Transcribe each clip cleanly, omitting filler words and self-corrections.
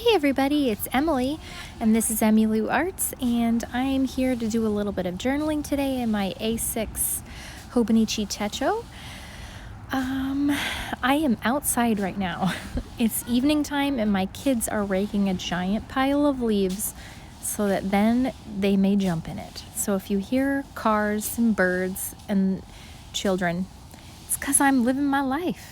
Hey everybody, it's Emily, and this is Emmylou Arts, and I'm here to do a little bit of journaling today in my A6 Hobonichi Techo. I am outside right now. It's evening time, and my kids are raking a giant pile of leaves so that then they may jump in it. So if you hear cars and birds and children, it's because I'm living my life.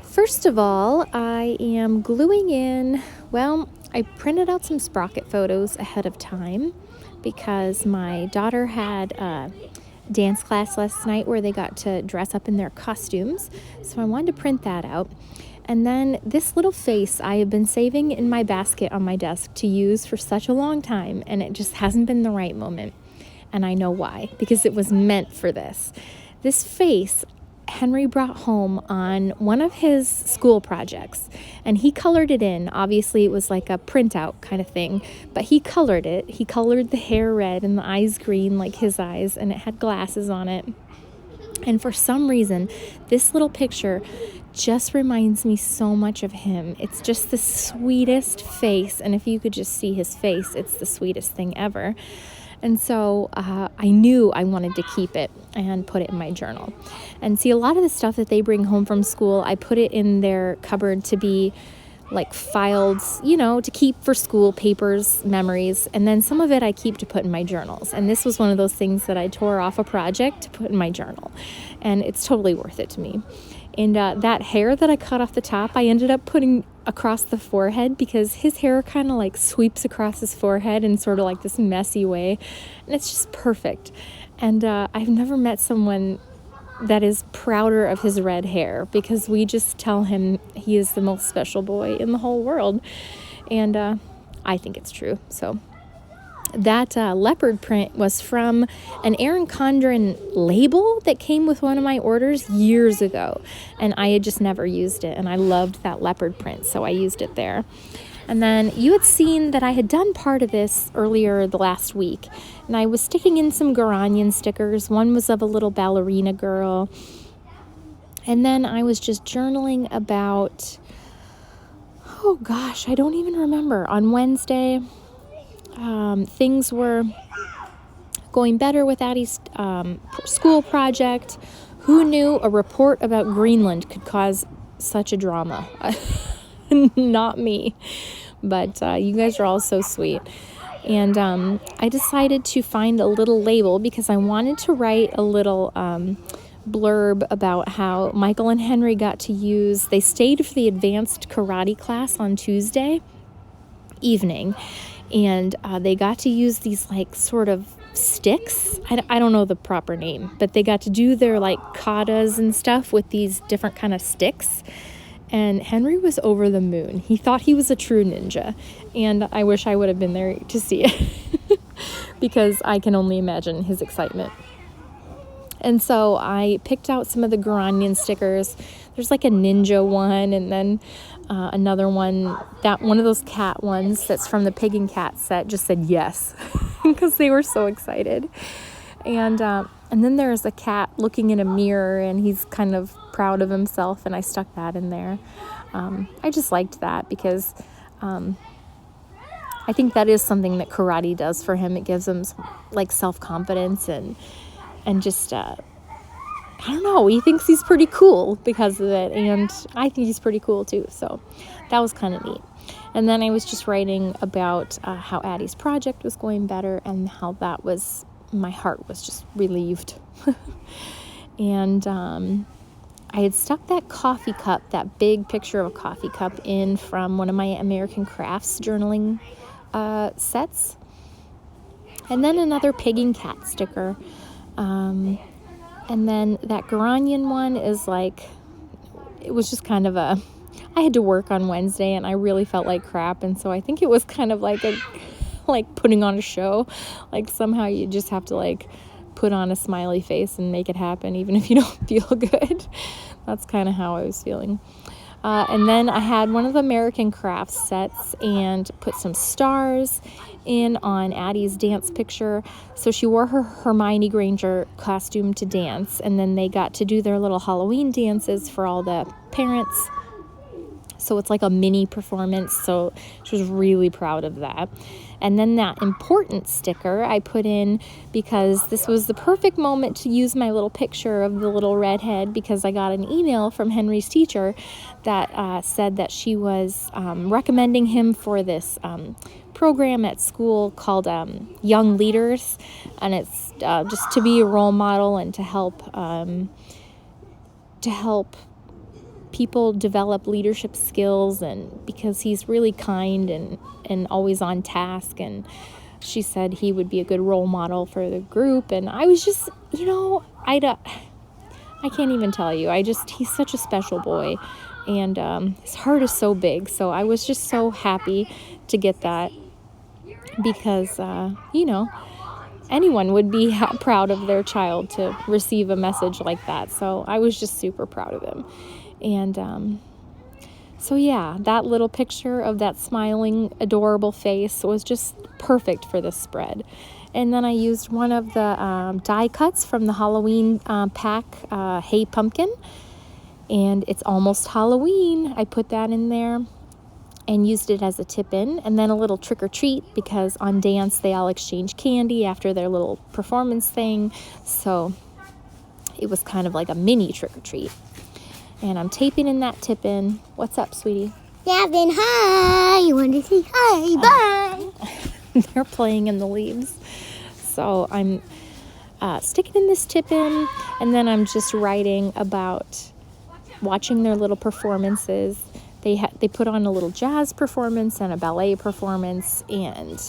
First of all, I am gluing in, I printed out some Sprocket photos ahead of time because my daughter had a dance class last night where they got to dress up in their costumes. So I wanted to print that out. And then this little face I have been saving in my basket on my desk to use for such a long time, and it just hasn't been the right moment. And I know why, because it was meant for this. This face Henry brought home on one of his school projects, and he colored it in. Obviously it was like a printout kind of thing, but he colored it. He colored the hair red and the eyes green like his eyes, and it had glasses on it. And for some reason, this little picture just reminds me so much of him. It's just the sweetest face, and if you could just see his face, it's the sweetest thing ever. And so I knew I wanted to keep it and put it in my journal. And see, a lot of the stuff that they bring home from school, I put it in their cupboard to be like filed, to keep for school, papers, memories. And then some of it I keep to put in my journals. And this was one of those things that I tore off a project to put in my journal. And it's totally worth it to me. And that hair that I cut off the top, I ended up putting across the forehead because his hair kind of like sweeps across his forehead in sort of like this messy way. And it's just perfect. And I've never met someone that is prouder of his red hair, because we just tell him he is the most special boy in the whole world. And I think it's true. So that leopard print was from an Erin Condren label that came with one of my orders years ago, and I had just never used it, and I loved that leopard print, so I used it there. And then you had seen that I had done part of this earlier the last week, and I was sticking in some Garanian stickers. One was of a little ballerina girl, and then I was just journaling about, I don't even remember, on Wednesday. Things were going better with Addie's school project. Who knew a report about Greenland could cause such a drama? Not me, but you guys are all so sweet. And I decided to find a little label because I wanted to write a little blurb about how Michael and Henry got to use, they stayed for the advanced karate class on Tuesday evening. And they got to use these like sort of sticks. I don't know the proper name, but they got to do their like katas and stuff with these different kind of sticks. And Henry was over the moon. He thought he was a true ninja. And I wish I would have been there to see it because I can only imagine his excitement. And so I picked out some of the Garanian stickers. There's like a ninja one, and then another one, that one of those cat ones that's from the Pig and Cat set, just said yes because they were so excited. And then there's a cat looking in a mirror, and he's kind of proud of himself, and I stuck that in there. I just liked that because I think that is something that karate does for him. It gives him like self-confidence and just I don't know, he thinks he's pretty cool because of it, and I think he's pretty cool too, so that was kind of neat. And then I was just writing about how Addie's project was going better and how that was, my heart was just relieved. And I had stuck that coffee cup, that big picture of a coffee cup, in from one of my American Crafts journaling sets. And then another Pig and Cat sticker. And then that Garanian one is like, it was just kind of I had to work on Wednesday and I really felt like crap. And so I think it was kind of like putting on a show. Like somehow you just have to like put on a smiley face and make it happen, even if you don't feel good. That's kind of how I was feeling. And then I had one of the American Crafts sets and put some stars in on Addie's dance picture. So she wore her Hermione Granger costume to dance, and then they got to do their little Halloween dances for all the parents. So it's like a mini performance. So she was really proud of that. And then that important sticker I put in because this was the perfect moment to use my little picture of the little redhead, because I got an email from Henry's teacher that said that she was recommending him for this program at school called Young Leaders. And it's just to be a role model and to help people develop leadership skills, and because he's really kind and always on task, and she said he would be a good role model for the group. And I was just, I can't even tell you, he's such a special boy, and his heart is so big. So I was just so happy to get that, because anyone would be proud of their child to receive a message like that. So I was just super proud of him. And so yeah, that little picture of that smiling, adorable face was just perfect for this spread. And then I used one of the die cuts from the Halloween pack, Hey Pumpkin, and it's almost Halloween. I put that in there and used it as a tip-in, and then a little trick-or-treat, because on dance they all exchange candy after their little performance thing. So it was kind of like a mini trick-or-treat. And I'm taping in that tip-in. What's up, sweetie? Gavin, hi. You want to say hi? Bye. They're playing in the leaves. So I'm sticking in this tip-in, and then I'm just writing about watching their little performances. They put on a little jazz performance and a ballet performance, and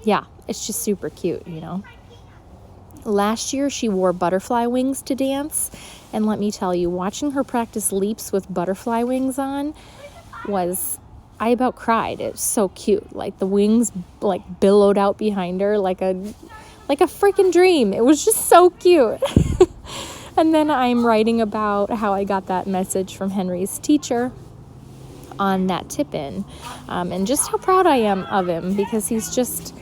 yeah, it's just super cute, Last year, she wore butterfly wings to dance, and let me tell you, watching her practice leaps with butterfly wings on I about cried. It's so cute. Like, the wings, billowed out behind her like a freaking dream. It was just so cute. And then I'm writing about how I got that message from Henry's teacher on that tip-in, and just how proud I am of him, because he's just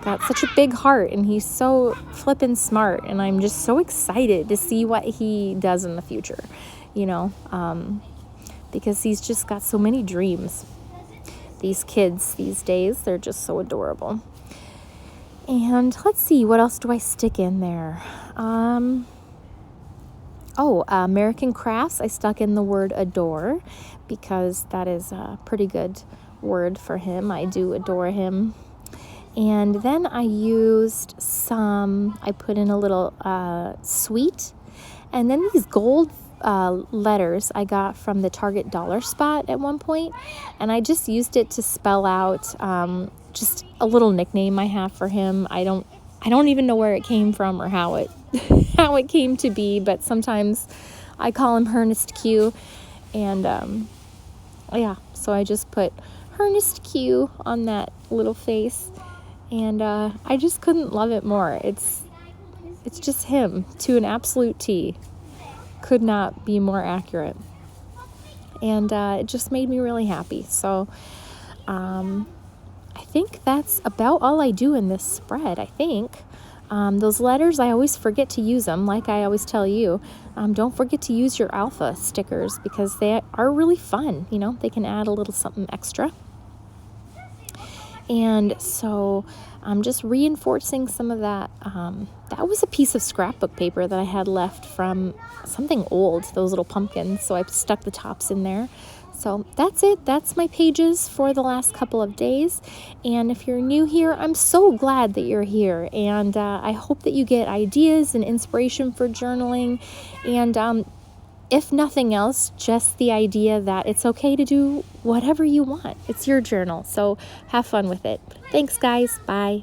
got such a big heart, and he's so flippin' smart, and I'm just so excited to see what he does in the future, because he's just got so many dreams. These kids these days, they're just so adorable. And let's see, what else do I stick in there? American Crafts, I stuck in the word adore, because that is a pretty good word for him. I do adore him. And then I put in a little sweet, and then these gold letters I got from the Target dollar spot at one point, and I just used it to spell out just a little nickname I have for him. I don't even know where it came from or how it came to be, but sometimes I call him Ernest Q, and so I just put Ernest Q on that little face. And I just couldn't love it more. It's just him to an absolute T. Could not be more accurate. And it just made me really happy. So I think that's about all I do in this spread, I think. Those letters, I always forget to use them. Like I always tell you, don't forget to use your alpha stickers, because they are really fun. They can add a little something extra. And so I'm just reinforcing some of that. That was a piece of scrapbook paper that I had left from something old, those little pumpkins. So I stuck the tops in there. So that's it. That's my pages for the last couple of days. And if you're new here, I'm so glad that you're here. And I hope that you get ideas and inspiration for journaling. And if nothing else, just the idea that it's okay to do whatever you want. It's your journal, so have fun with it. Thanks, guys. Bye.